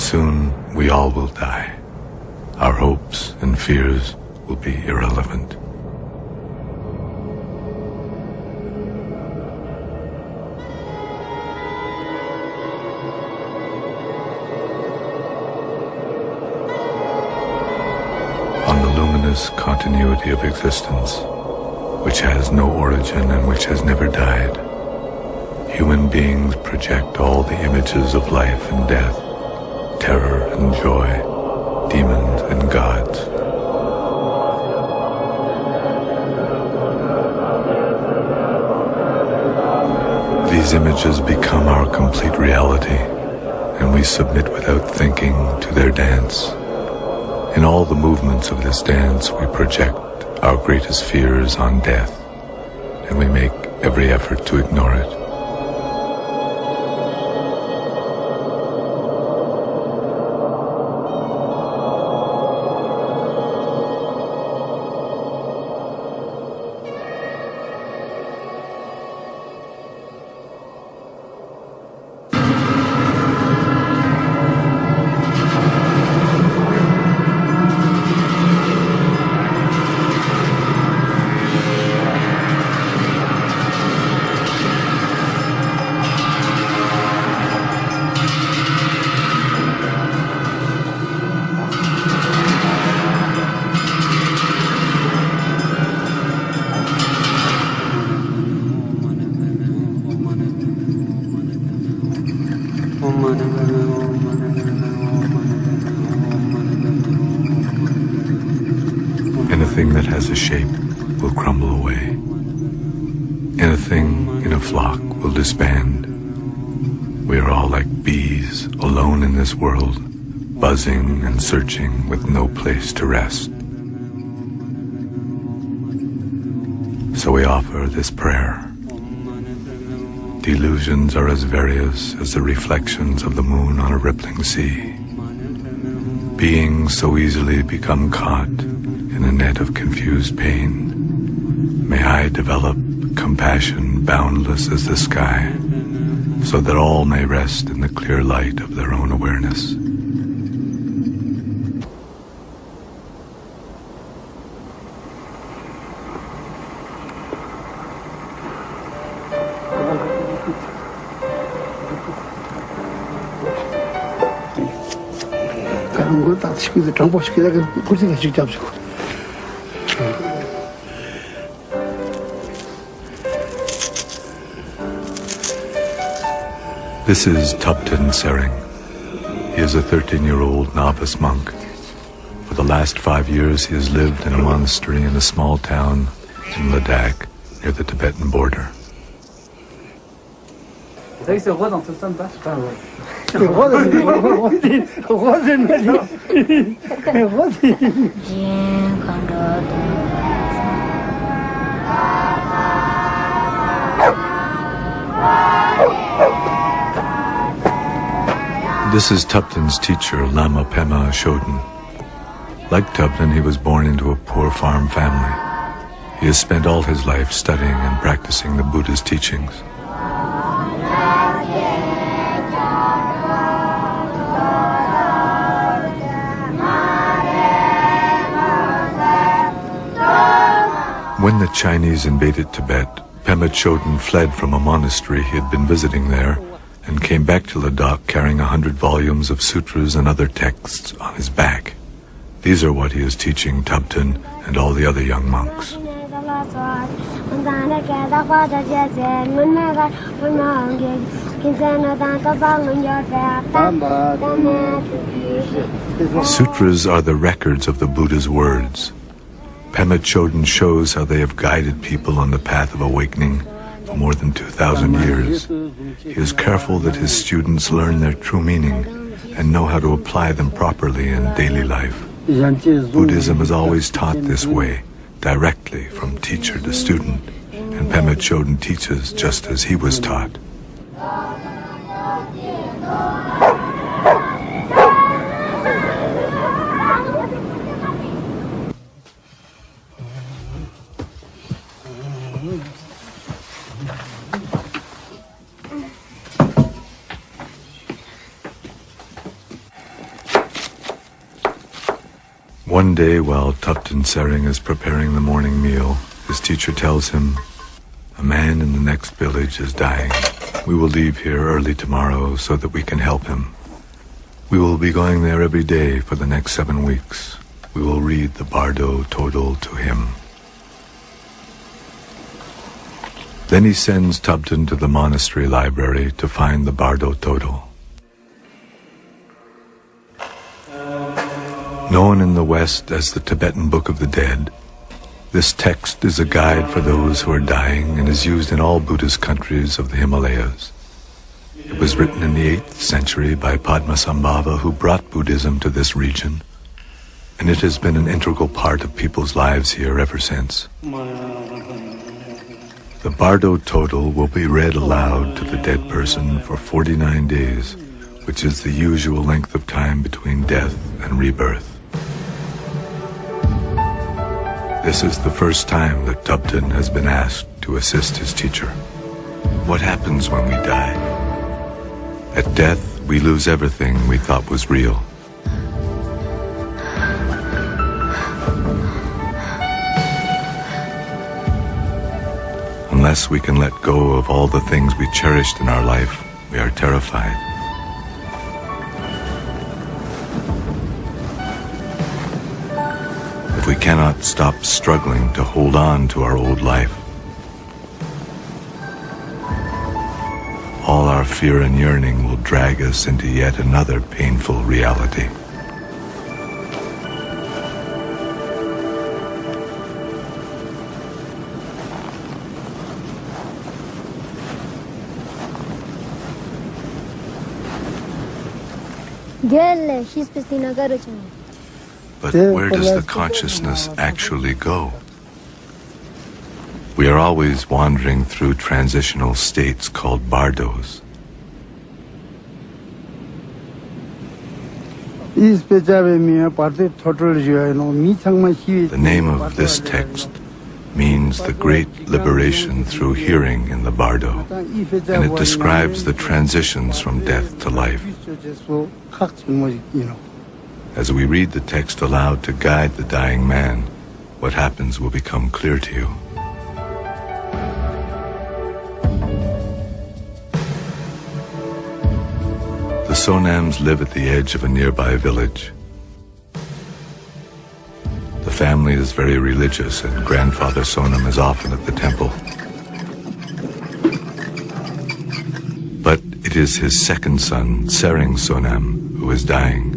soon we all will die. Our hopes and fears will be irrelevant. On the luminous continuity of existence, which has no origin and which has never died, human beings project all the images of life and death, terror and joy, demons and gods. These images become our complete reality, and we submit without thinking to their dance. In all the movements of this dance, we project our greatest fears on death, and we make every effort to ignore it. Anything that has a shape will crumble away. Anything in a flock will disband. We are all like bees, alone in this world, buzzing and searching with no place to rest. So we offer this prayer. Delusions are as various as the reflections of the moon on a rippling sea. Beings so easily become caught in a net of confused pain. May I develop compassion boundless as the sky, so that all may rest in the clear light of their own awareness. This is Tubten Sering. He is a 13-year-old novice monk. For the last 5 years he has lived in a monastery in a small town in Ladakh near the Tibetan border. This is Tubten's teacher, Lama Pema Shoden. Like Tubten, he was born into a poor farm family. He has spent all his life studying and practicing the Buddha's teachings. When the Chinese invaded Tibet, Pema Chodron fled from a monastery he had been visiting there and came back to Ladakh carrying 100 volumes of sutras and other texts on his back. These are what he is teaching Tubten and all the other young monks. Sutras are the records of the Buddha's words. Pema Chodron shows how they have guided people on the path of awakening for more than 2,000 years. He is careful that his students learn their true meaning and know how to apply them properly in daily life. Buddhism is always taught this way, directly from teacher to student, and Pema Chodron teaches just as he was taught. One day, while Tupten Sering is preparing the morning meal, his teacher tells him, "A man in the next village is dying. We will leave here early tomorrow so that we can help him. We will be going there every day for the next 7 weeks. We will read the Bardo Todol to him." Then he sends Tupten to the monastery library to find the Bardo Todol. Known in the West as the Tibetan Book of the Dead, this text is a guide for those who are dying and is used in all Buddhist countries of the Himalayas. It was written in the 8th century by Padmasambhava, who brought Buddhism to this region, and it has been an integral part of people's lives here ever since. The Bardo Todol will be read aloud to the dead person for 49 days, which is the usual length of time between death and rebirth. This is the first time that Tupten has been asked to assist his teacher. What happens when we die? At death, we lose everything we thought was real. Unless we can let go of all the things we cherished in our life, we are terrified. If we cannot stop struggling to hold on to our old life, all our fear and yearning will drag us into yet another painful reality. But where does the consciousness actually go? We are always wandering through transitional states called bardos. The name of this text means the great liberation through hearing in the bardo, and it describes the transitions from death to life. As we read the text aloud to guide the dying man, what happens will become clear to you. The Sonams live at the edge of a nearby village. The family is very religious, and Grandfather Sonam is often at the temple. But it is his second son, Sering Sonam, who is dying.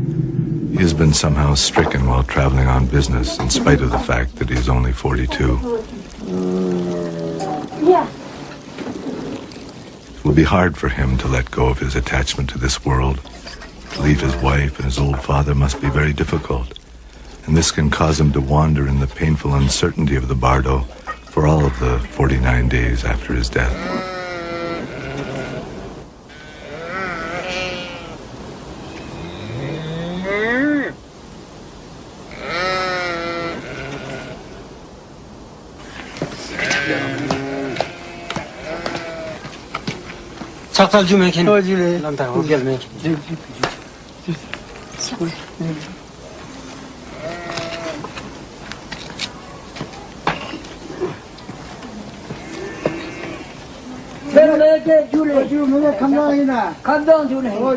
He has been somehow stricken while traveling on business, in spite of the fact that he is only 42. It will be hard for him to let go of his attachment to this world. To leave his wife and his old father must be very difficult, and this can cause him to wander in the painful uncertainty of the bardo for all of the 49 days after his death.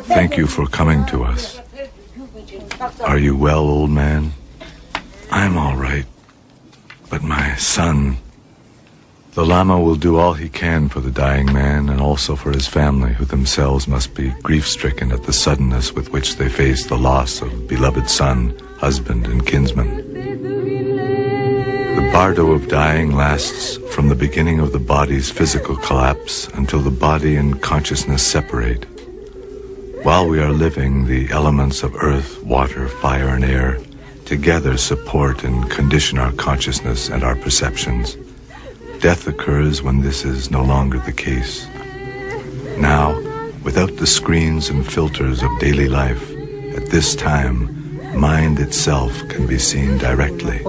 Thank you for coming to us. Are you well, old man? I'm all right. But my son... The Lama will do all he can for the dying man and also for his family, who themselves must be grief-stricken at the suddenness with which they face the loss of beloved son, husband, and kinsman. The bardo of dying lasts from the beginning of the body's physical collapse until the body and consciousness separate. While we are living, the elements of earth, water, fire, and air together support and condition our consciousness and our perceptions. Death occurs when this is no longer the case. Now, without the screens and filters of daily life, at this time, mind itself can be seen directly.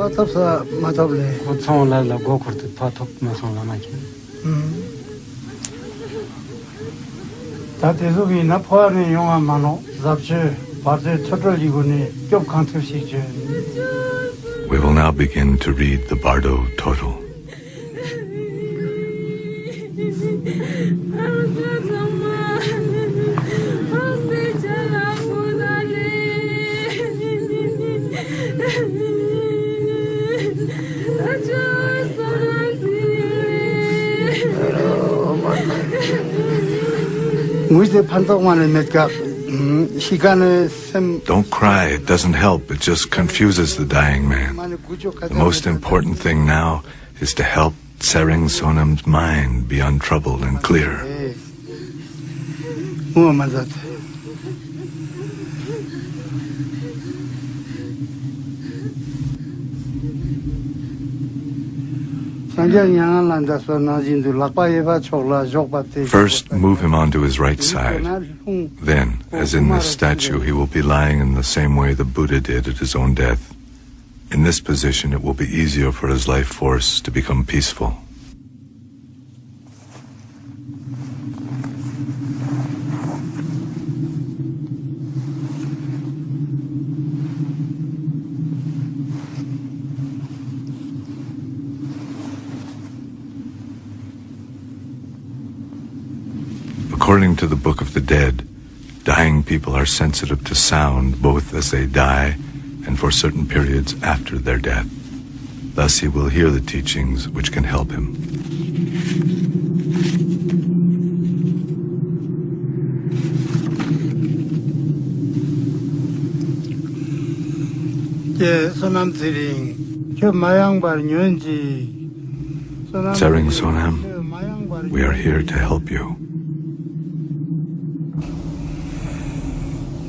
We will now begin to read the Bardo Todol. Don't cry, it doesn't help, it just confuses the dying man. The most important thing now is to help Tsering Sonam's mind be untroubled and clear. First, move him onto his right side. Then, as in this statue, he will be lying in the same way the Buddha did at his own death. In this position, it will be easier for his life force to become peaceful. According to the Book of the Dead, dying people are sensitive to sound both as they die and for certain periods after their death. Thus he will hear the teachings which can help him. Tsering Sonam, we are here to help you.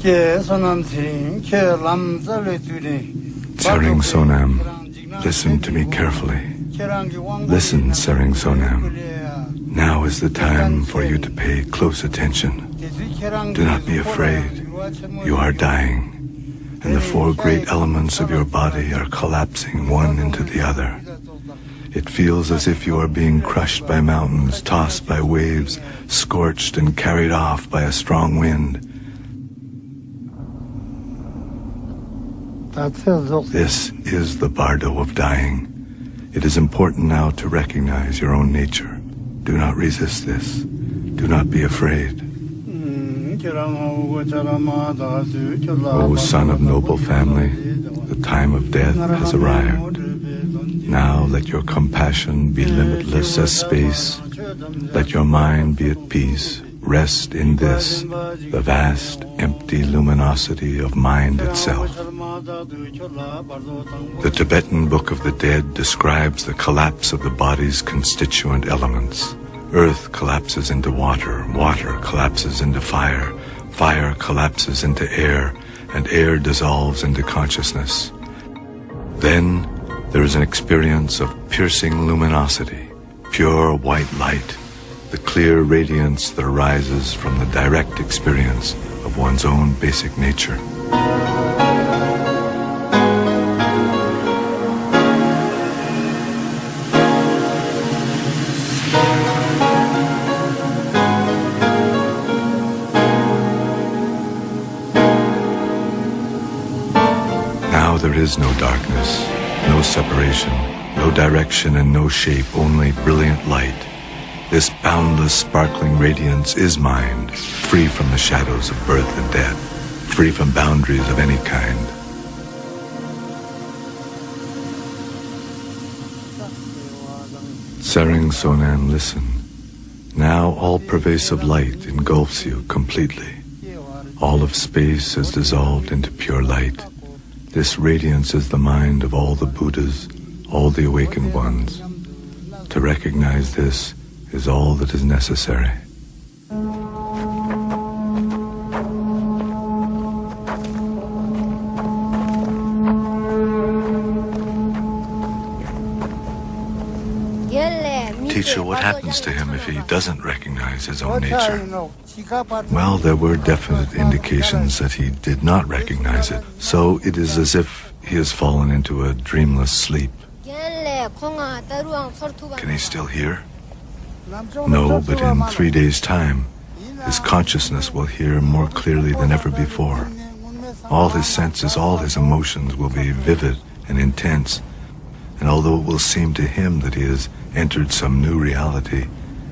Tsering Sonam, listen to me carefully. Listen, Tsering Sonam. Now is the time for you to pay close attention. Do not be afraid. You are dying, and the four great elements of your body are collapsing one into the other. It feels as if you are being crushed by mountains, tossed by waves, scorched and carried off by a strong wind. This is the bardo of dying. It is important now to recognize your own nature. Do not resist this. Do not be afraid. O son of noble family, the time of death has arrived. Now let your compassion be limitless as space. Let your mind be at peace. Rest in this, the vast, empty luminosity of mind itself. The Tibetan Book of the Dead describes the collapse of the body's constituent elements. Earth collapses into water, water collapses into fire, fire collapses into air, and air dissolves into consciousness. Then there is an experience of piercing luminosity, pure white light, the clear radiance that arises from the direct experience of one's own basic nature. Now there is no darkness, no separation, no direction and no shape, only brilliant light. This boundless, sparkling radiance is mind, free from the shadows of birth and death, free from boundaries of any kind. Tsering Sonam, listen. Now all-pervasive light engulfs you completely. All of space is dissolved into pure light. This radiance is the mind of all the Buddhas, all the awakened ones. To recognize this is all that is necessary. Teacher, what happens to him if he doesn't recognize his own nature? Well, there were definite indications that he did not recognize it, so it is as if he has fallen into a dreamless sleep. Can he still hear? No, but in 3 days' time, his consciousness will hear more clearly than ever before. All his senses, all his emotions will be vivid and intense, and although it will seem to him that he has entered some new reality,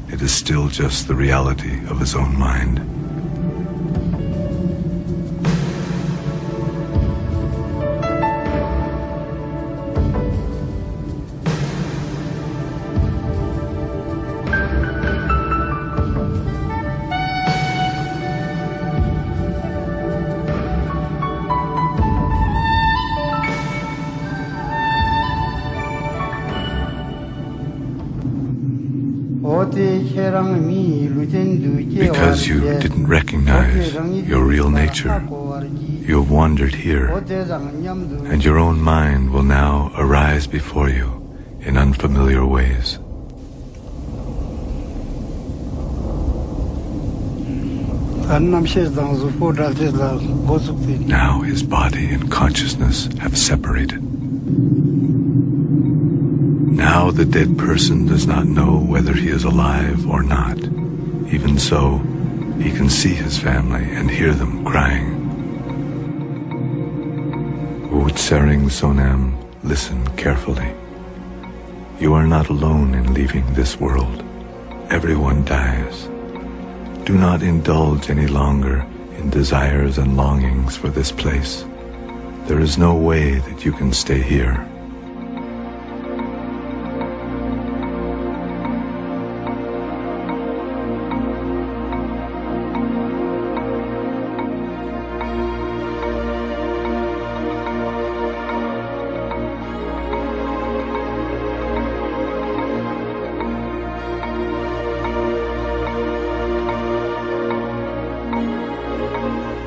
it is still just the reality of his own mind. Because you didn't recognize your real nature, you have wandered here, and your own mind will now arise before you in unfamiliar ways. Now his body and consciousness have separated. Now the dead person does not know whether he is alive or not. Even so, he can see his family and hear them crying. Utsering Sonam, listen carefully. You are not alone in leaving this world. Everyone dies. Do not indulge any longer in desires and longings for this place. There is no way that you can stay here.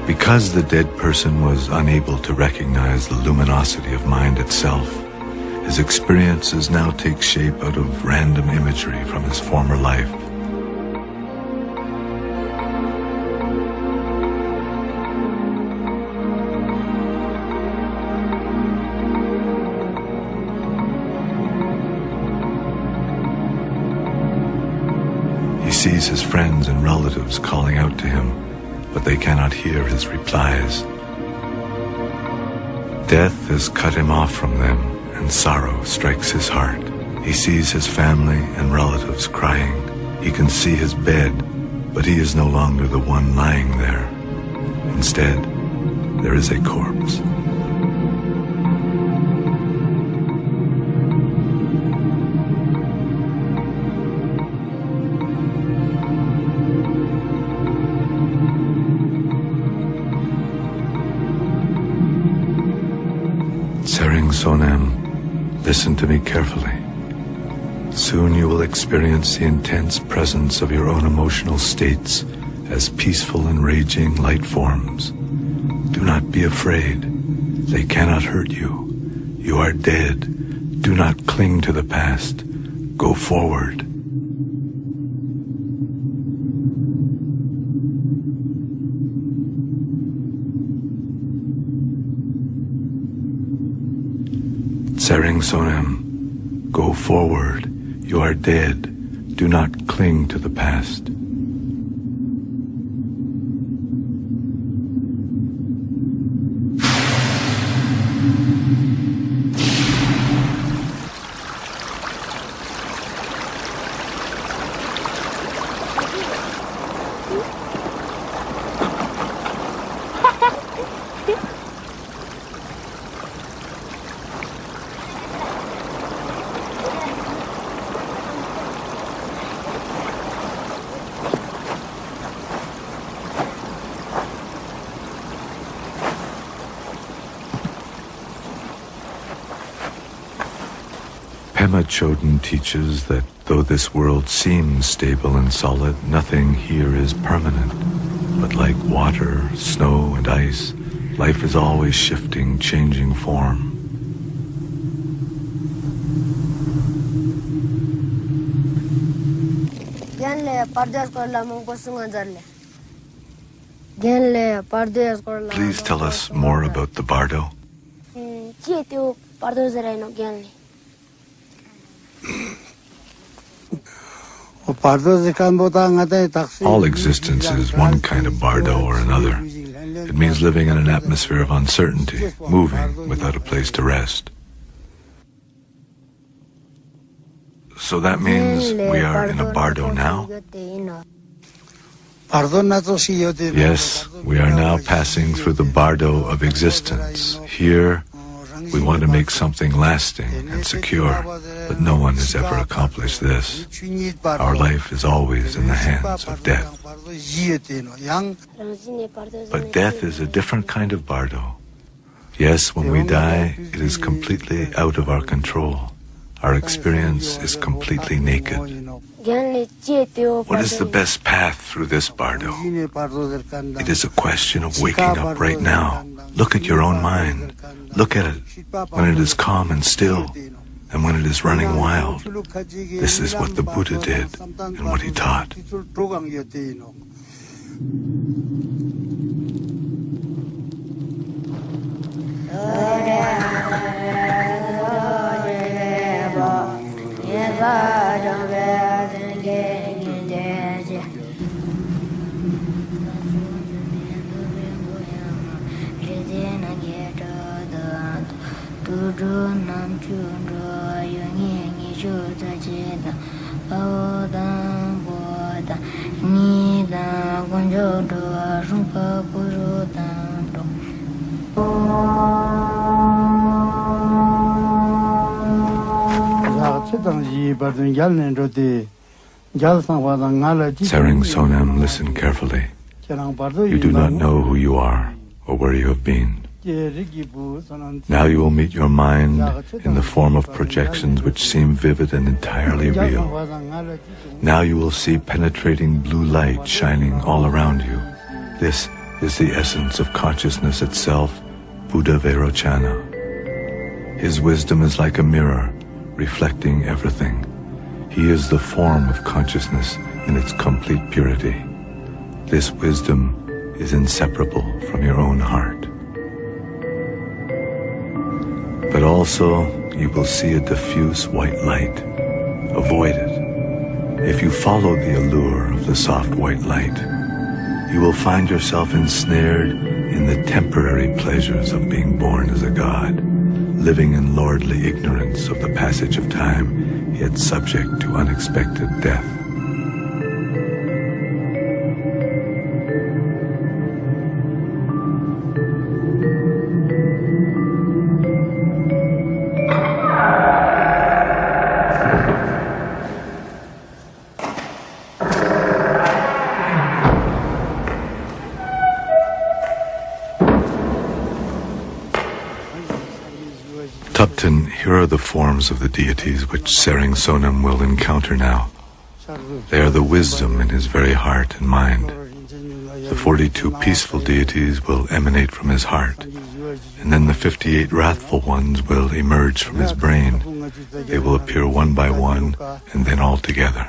Because the dead person was unable to recognize the luminosity of mind itself, his experiences now take shape out of random imagery from his former life. He sees his friends and relatives calling out to him, but they cannot hear his replies. Death has cut him off from them, and sorrow strikes his heart. He sees his family and relatives crying. He can see his bed, but he is no longer the one lying there. Instead, there is a corpse. Sonam, listen to me carefully. Soon you will experience the intense presence of your own emotional states as peaceful and raging light forms. Do not be afraid. They cannot hurt you. You are dead. Do not cling to the past. Go forward. Sering Sonam, go forward. You are dead. Do not cling to the past. Pema Chodron teaches that though this world seems stable and solid, nothing here is permanent. But like water, snow, and ice, life is always shifting, changing form. Please tell us more about the Bardo. All existence is one kind of bardo or another. It means living in an atmosphere of uncertainty, moving without a place to rest. So that means we are in a bardo now? Yes, we are now passing through the bardo of existence. Here, we want to make something lasting and secure, but no one has ever accomplished this. Our life is always in the hands of death. But death is a different kind of bardo. Yes, when we die, it is completely out of our control. Our experience is completely naked. What is the best path through this bardo? It is a question of waking up right now. Look at your own mind. Look at it when it is calm and still, and when it is running wild. This is what the Buddha did and what he taught. Sering Sonam, listen carefully. You do not know who you are or where you have been. Now you will meet your mind in the form of projections which seem vivid and entirely real. Now you will see penetrating blue light shining all around you. This is the essence of consciousness itself, Buddha Vairochana. His wisdom is like a mirror, reflecting everything. He is the form of consciousness in its complete purity. This wisdom is inseparable from your own heart. But also, you will see a diffuse white light. Avoid it. If you follow the allure of the soft white light, you will find yourself ensnared in the temporary pleasures of being born as a god, living in lordly ignorance of the passage of time, yet subject to unexpected death. Here are the forms of the deities which Sering Sonam will encounter now. They are the wisdom in his very heart and mind. The 42 peaceful deities will emanate from his heart, and then the 58 wrathful ones will emerge from his brain. They will appear one by one, and then all together.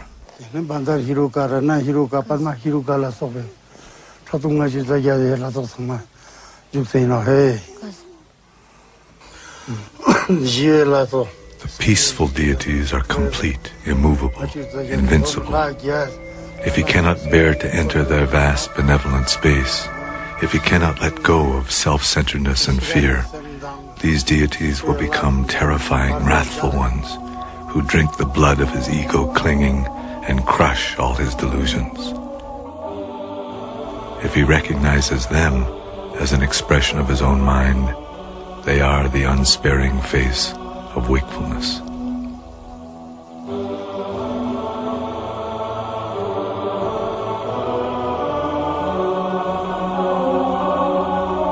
The peaceful deities are complete, immovable, invincible. If he cannot bear to enter their vast benevolent space, if he cannot let go of self-centeredness and fear, these deities will become terrifying, wrathful ones who drink the blood of his ego clinging and crush all his delusions. If he recognizes them as an expression of his own mind, they are the unsparing face of wakefulness.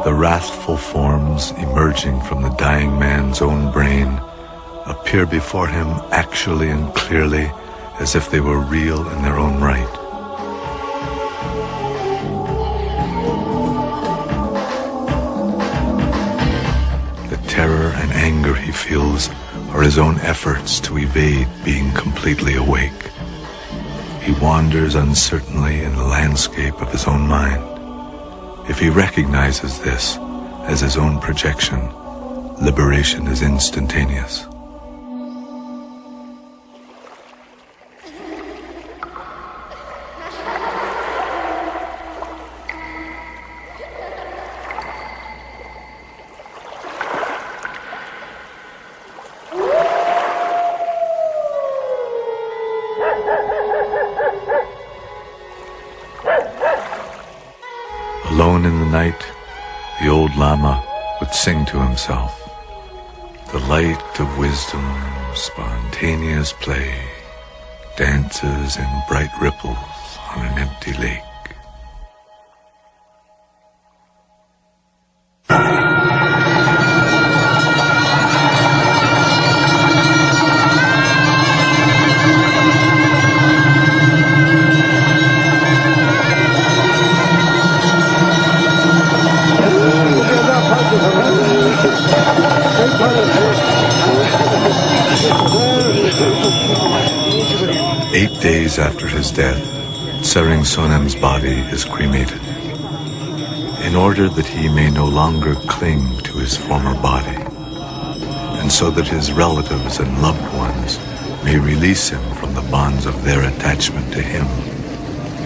The wrathful forms emerging from the dying man's own brain appear before him actually and clearly as if they were real in their own right. Terror and anger he feels are his own efforts to evade being completely awake. He wanders uncertainly in the landscape of his own mind. If he recognizes this as his own projection, liberation is instantaneous. Alone in the night, the old Lama would sing to himself, "The light of wisdom, spontaneous play, dances in bright ripples on an empty lake." 8 days after his death, Tsering Sonem's body is cremated. In order that he may no longer cling to his former body, and so that his relatives and loved ones may release him from the bonds of their attachment to him,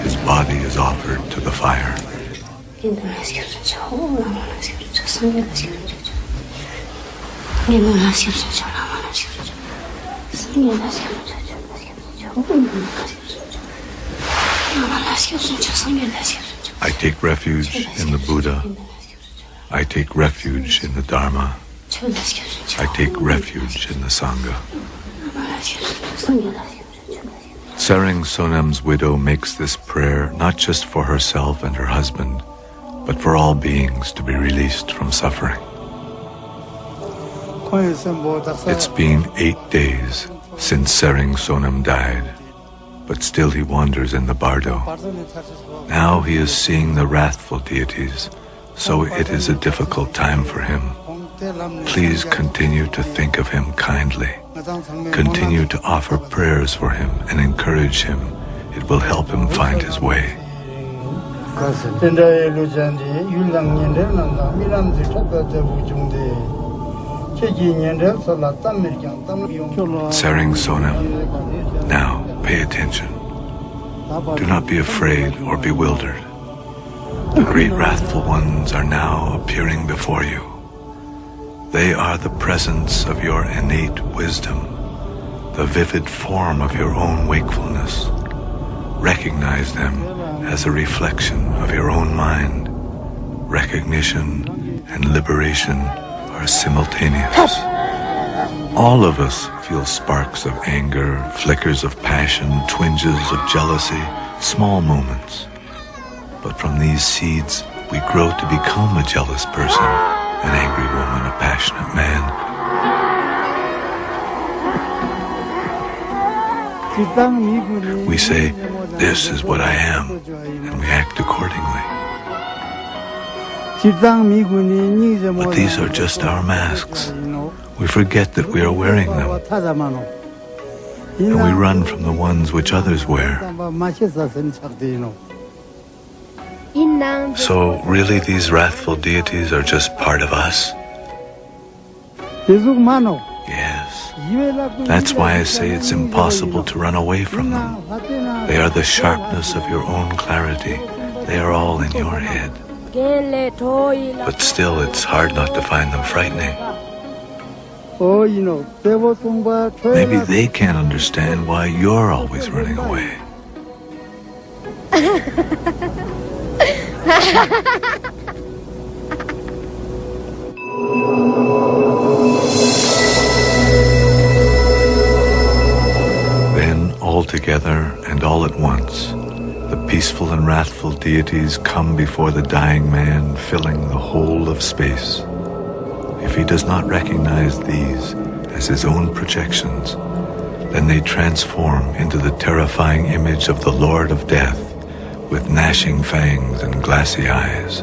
his body is offered to the fire. I take refuge in the Buddha. I take refuge in the Dharma. I take refuge in the Sangha. Tsering Sonem's widow makes this prayer not just for herself and her husband, but for all beings to be released from suffering. It's been 8 days since Tsering Sonem died, but still he wanders in the Bardo. Now he is seeing the wrathful deities, so it is a difficult time for him. Please continue to think of him kindly. Continue to offer prayers for him and encourage him. It will help him find his way. Tsering Sonem, now pay attention. Do not be afraid or bewildered. The great wrathful ones are now appearing before you. They are the presence of your innate wisdom, the vivid form of your own wakefulness. Recognize them as a reflection of your own mind. Recognition and liberation are simultaneous. All of us feel sparks of anger, flickers of passion, twinges of jealousy, small moments. But from these seeds, we grow to become a jealous person, an angry woman, a passionate man. We say, "This is what I am," and we act accordingly. But these are just our masks. We forget that we are wearing them, and we run from the ones which others wear. So really these wrathful deities are just part of us? Yes. That's why I say it's impossible to run away from them. They are the sharpness of your own clarity. They are all in your head. But still, it's hard not to find them frightening. Maybe they can't understand why you're always running away. Then, all together and all at once, the peaceful and wrathful deities come before the dying man, filling the whole of space. If he does not recognize these as his own projections, then they transform into the terrifying image of the Lord of Death, with gnashing fangs and glassy eyes.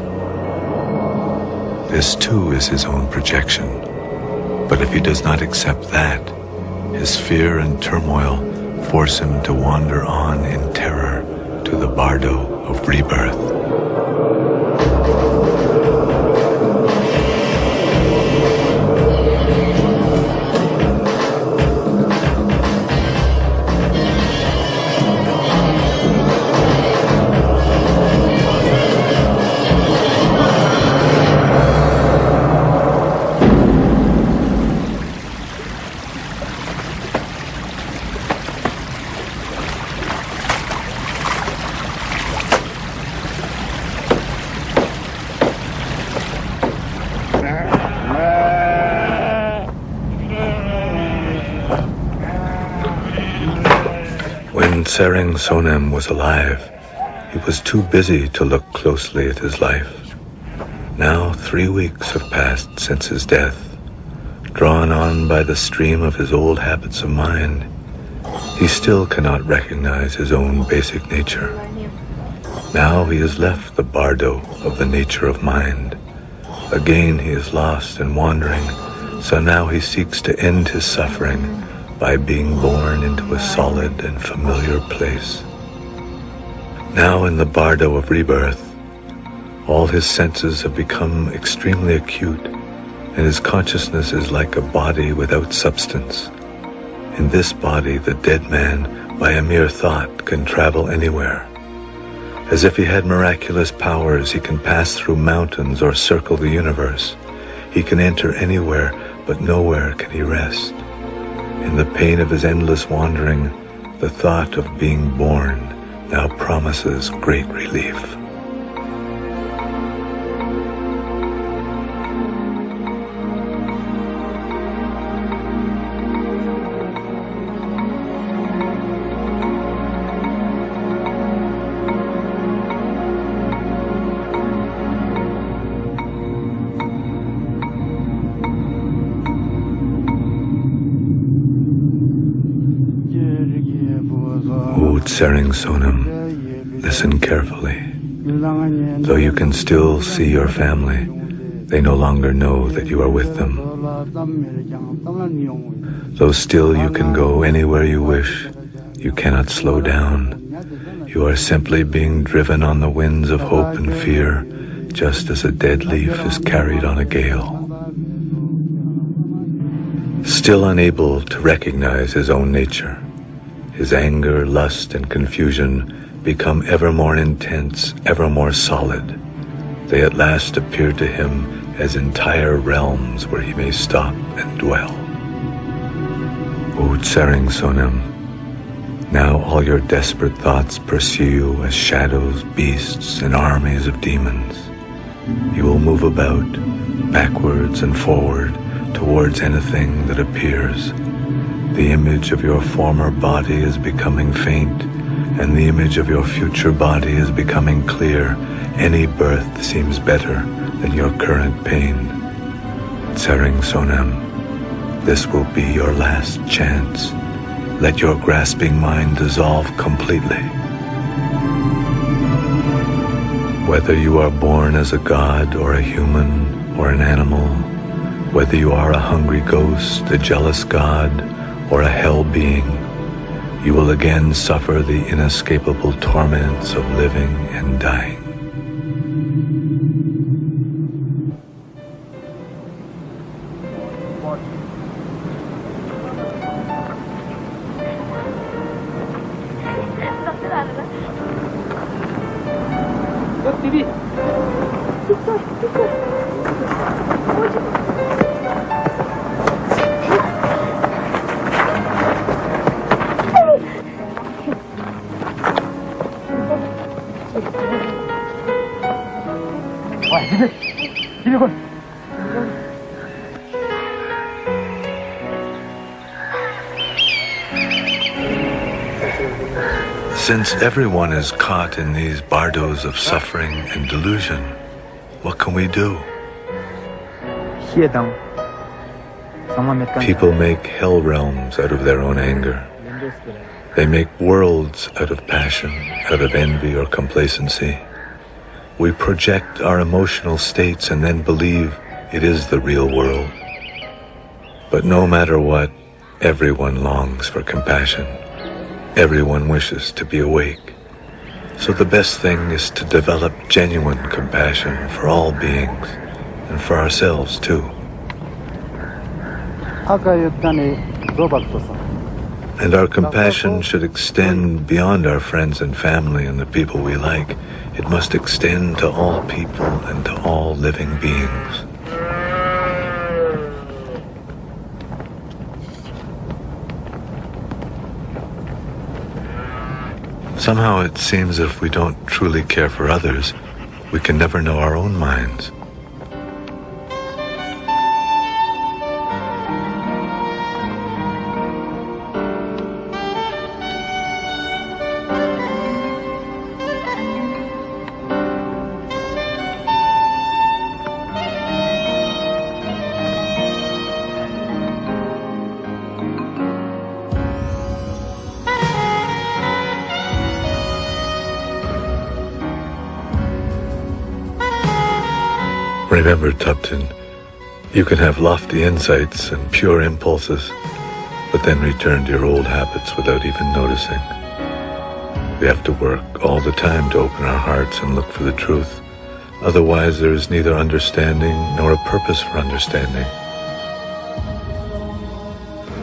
This too is his own projection. But if he does not accept that, his fear and turmoil force him to wander on in terror to the Bardo of rebirth. Tsering Sonam was alive, he was too busy to look closely at his life. Now 3 weeks have passed since his death. Drawn on by the stream of his old habits of mind, he still cannot recognize his own basic nature. Now he has left the bardo of the nature of mind. Again he is lost and wandering, so now he seeks to end his suffering by being born into a solid and familiar place. Now in the bardo of rebirth, all his senses have become extremely acute, and his consciousness is like a body without substance. In this body, the dead man, by a mere thought, can travel anywhere. As if he had miraculous powers, he can pass through mountains or circle the universe. He can enter anywhere, but nowhere can he rest. In the pain of his endless wandering, the thought of being born now promises great relief. Tsering Sonam, listen carefully. Though you can still see your family, they no longer know that you are with them. Though still you can go anywhere you wish, you cannot slow down. You are simply being driven on the winds of hope and fear, just as a dead leaf is carried on a gale. Still unable to recognize his own nature, his anger, lust, and confusion become ever more intense, ever more solid. They at last appear to him as entire realms where he may stop and dwell. O Tsering Sonam, now all your desperate thoughts pursue you as shadows, beasts, and armies of demons. You will move about, backwards and forward, towards anything that appears. The image of your former body is becoming faint, and the image of your future body is becoming clear. Any birth seems better than your current pain. Tsering Sonam, this will be your last chance. Let your grasping mind dissolve completely. Whether you are born as a god or a human or an animal, whether you are a hungry ghost, a jealous god, or a hell being, you will again suffer the inescapable torments of living and dying. Since everyone is caught in these bardos of suffering and delusion, what can we do? People make hell realms out of their own anger. They make worlds out of passion, out of envy or complacency. We project our emotional states and then believe it is the real world. But no matter what, everyone longs for compassion. Everyone wishes to be awake. So the best thing is to develop genuine compassion for all beings, and for ourselves too. And our compassion should extend beyond our friends and family and the people we like. It must extend to all people and to all living beings. Somehow it seems if we don't truly care for others, we can never know our own minds. Remember, Tupton, you can have lofty insights and pure impulses, but then return to your old habits without even noticing. We have to work all the time to open our hearts and look for the truth. Otherwise, there is neither understanding nor a purpose for understanding.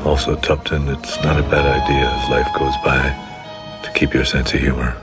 Also, Tupton, it's not a bad idea as life goes by to keep your sense of humor.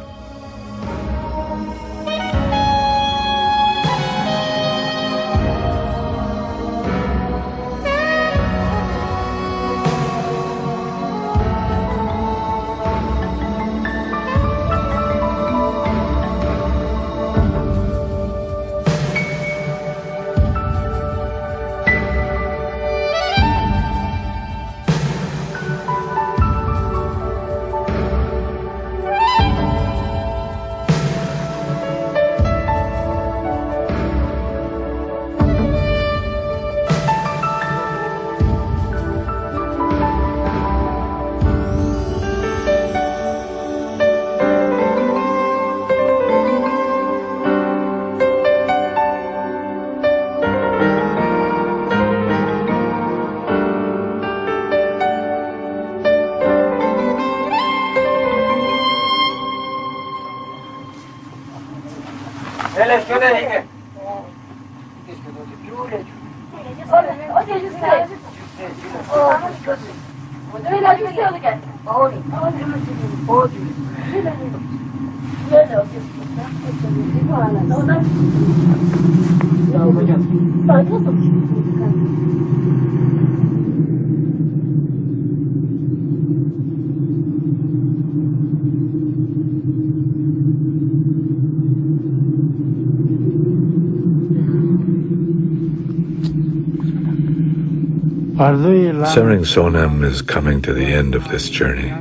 Sering Sonam is coming to the end of this journey.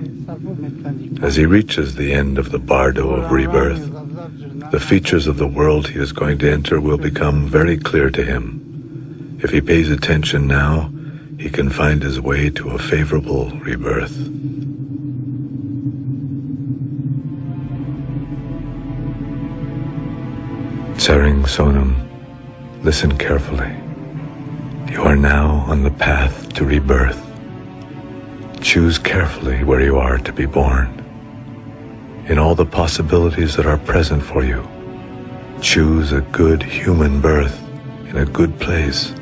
As he reaches the end of the Bardo of rebirth, the features of the world he is going to enter will become very clear to him. If he pays attention now, he can find his way to a favorable rebirth. Sering Sonam, listen carefully. You are now on the path to rebirth. Choose carefully where you are to be born. In all the possibilities that are present for you, choose a good human birth in a good place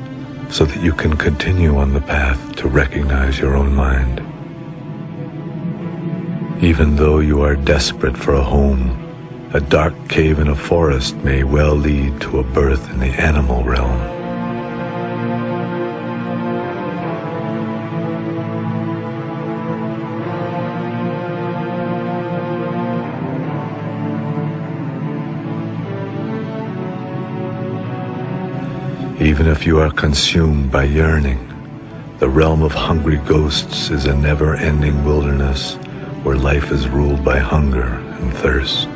so that you can continue on the path to recognize your own mind. Even though you are desperate for a home, a dark cave in a forest may well lead to a birth in the animal realm. Even if you are consumed by yearning, the realm of hungry ghosts is a never-ending wilderness where life is ruled by hunger and thirst.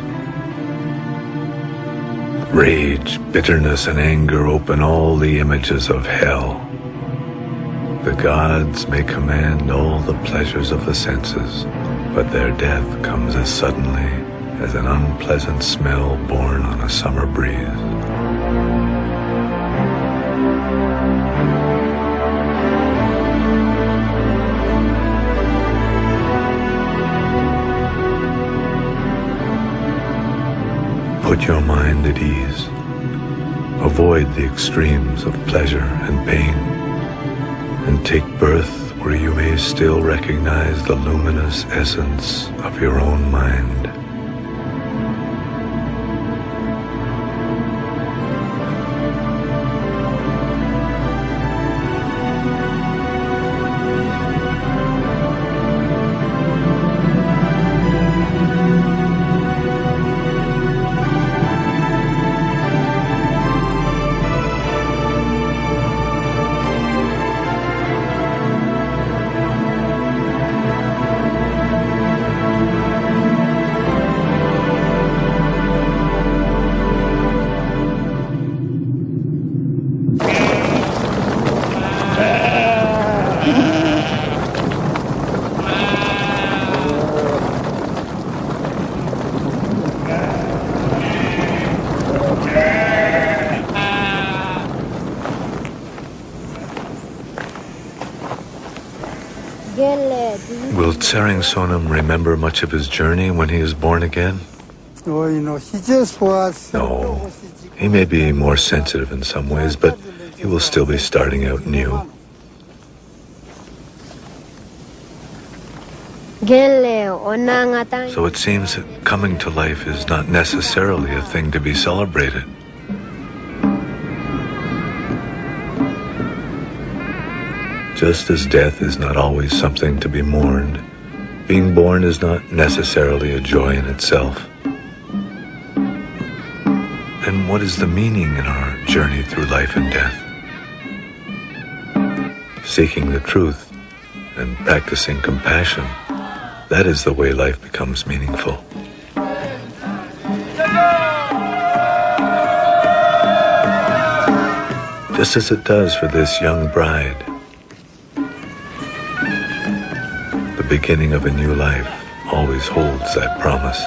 Rage, bitterness, and anger open all the images of hell. The gods may command all the pleasures of the senses, but their death comes as suddenly as an unpleasant smell borne on a summer breeze. Put your mind at ease. Avoid the extremes of pleasure and pain, and take birth where you may still recognize the luminous essence of your own mind. Will Tsering Sonam remember much of his journey when he is born again? No, He may be more sensitive in some ways, but he will still be starting out new. So it seems that coming to life is not necessarily a thing to be celebrated. Just as death is not always something to be mourned, being born is not necessarily a joy in itself. Then what is the meaning in our journey through life and death? Seeking the truth and practicing compassion, that is the way life becomes meaningful. Just as it does for this young bride. The beginning of a new life always holds that promise.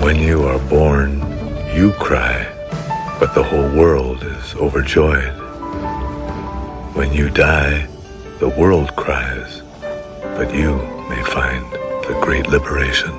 When you are born, you cry, but the whole world is overjoyed. When you die, the world cries, but you may find the great liberation.